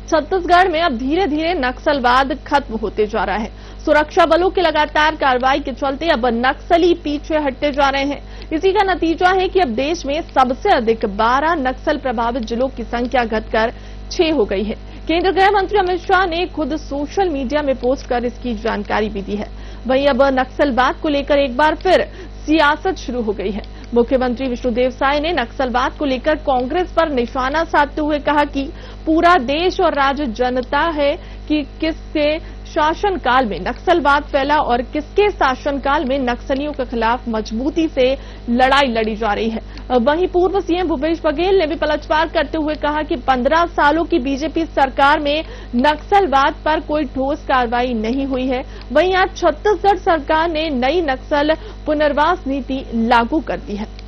छत्तीसगढ़ में अब धीरे धीरे नक्सलवाद खत्म होते जा रहा है। सुरक्षा बलों की लगातार कार्रवाई के चलते अब नक्सली पीछे हटते जा रहे हैं। इसी का नतीजा है कि अब देश में सबसे अधिक 12 नक्सल प्रभावित जिलों की संख्या घटकर 6 हो गई है। केंद्रीय गृह मंत्री अमित शाह ने खुद सोशल मीडिया में पोस्ट कर इसकी जानकारी भी दी है। वहीं अब नक्सलवाद को लेकर एक बार फिर सियासत शुरू हो गई है। मुख्यमंत्री विष्णुदेव साय ने नक्सलवाद को लेकर कांग्रेस पर निशाना साधते हुए कहा कि पूरा देश और राज्य जानता है कि किसके शासनकाल में नक्सलवाद फैला और किसके शासनकाल में नक्सलियों के खिलाफ मजबूती से लड़ाई लड़ी जा रही है। वहीं पूर्व सीएम भूपेश बघेल ने भी पलटवार करते हुए कहा कि 15 सालों की बीजेपी सरकार में नक्सलवाद पर कोई ठोस कार्रवाई नहीं हुई है। वहीं आज छत्तीसगढ़ सरकार ने नई नक्सल पुनर्वास नीति लागू कर दी है।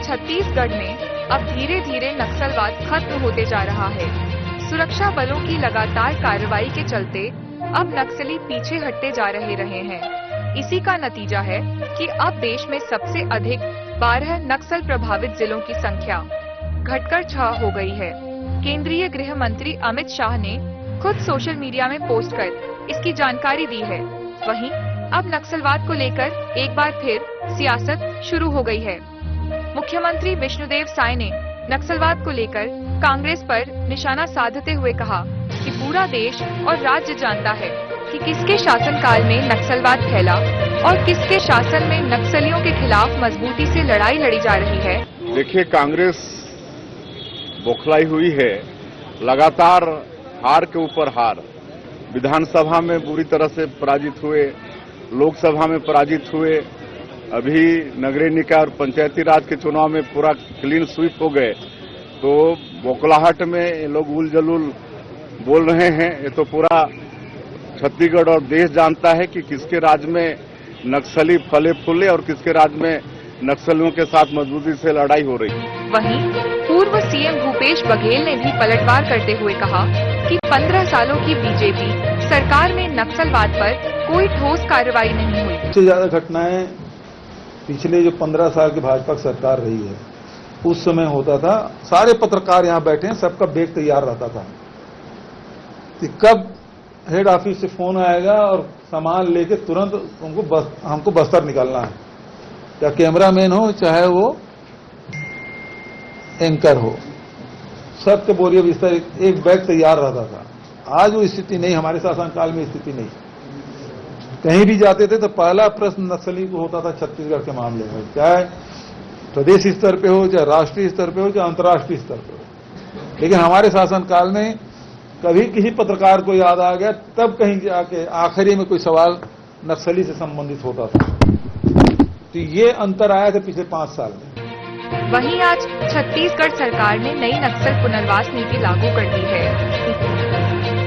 छत्तीसगढ़ में अब धीरे धीरे नक्सलवाद खत्म होते जा रहा है। सुरक्षा बलों की लगातार कार्रवाई के चलते अब नक्सली पीछे हटते जा रहे हैं। इसी का नतीजा है कि अब देश में सबसे अधिक 12 नक्सल प्रभावित जिलों की संख्या घटकर 6 हो गई है। केंद्रीय गृह मंत्री अमित शाह ने खुद सोशल मीडिया में पोस्ट कर इसकी जानकारी दी है। वहीं अब नक्सलवाद को लेकर एक बार फिर सियासत शुरू हो गई है। मुख्यमंत्री विष्णुदेव साय ने नक्सलवाद को लेकर कांग्रेस पर निशाना साधते हुए कहा कि पूरा देश और राज्य जानता है कि किसके शासनकाल में नक्सलवाद फैला और किसके शासन में नक्सलियों के खिलाफ मजबूती से लड़ाई लड़ी जा रही है। देखिए, कांग्रेस बौखलाई हुई है, लगातार हार के ऊपर हार। विधानसभा में बुरी तरह से पराजित हुए, लोकसभा में पराजित हुए, अभी नगरीय निकाय और पंचायती राज के चुनाव में पूरा क्लीन स्वीप हो गए। तो बौखलाहट में लोग उलझुल बोल रहे हैं। ये तो पूरा छत्तीसगढ़ और देश जानता है कि किसके राज्य में नक्सली फले फूले और किसके राज्य में नक्सलियों के साथ मजबूती से लड़ाई हो रही है। वहीं पूर्व सीएम भूपेश बघेल ने भी पलटवार करते हुए कहा कि 15 सालों की बीजेपी सरकार में नक्सलवाद पर कोई ठोस कार्रवाई नहीं हुई। सबसे ज्यादा घटनाएं पिछले जो 15 साल की भाजपा की सरकार रही है उस समय होता था। सारे पत्रकार यहाँ बैठे हैं, सबका बैग तैयार रहता था कि कब हेड ऑफिस से फोन आएगा और सामान लेके तुरंत हमको बस्तर निकलना है। चाहे कैमरामैन हो चाहे वो एंकर हो, सबके बोरिए बिस्तर एक बैग तैयार रहता था। आज वो स्थिति नहीं, हमारे शासनकाल में स्थिति नहीं। कहीं भी जाते थे तो पहला प्रश्न नक्सली को होता था छत्तीसगढ़ के मामले में, चाहे प्रदेश स्तर पे हो, चाहे राष्ट्रीय स्तर पे हो, चाहे अंतर्राष्ट्रीय स्तर पे हो। लेकिन हमारे शासनकाल में कभी किसी पत्रकार को याद आ गया तब कहीं जाके आखिरी में कोई सवाल नक्सली से संबंधित होता था। तो ये अंतर आया था पिछले 5 साल में। वहीं आज छत्तीसगढ़ सरकार ने नई नक्सल पुनर्वास नीति लागू कर दी है।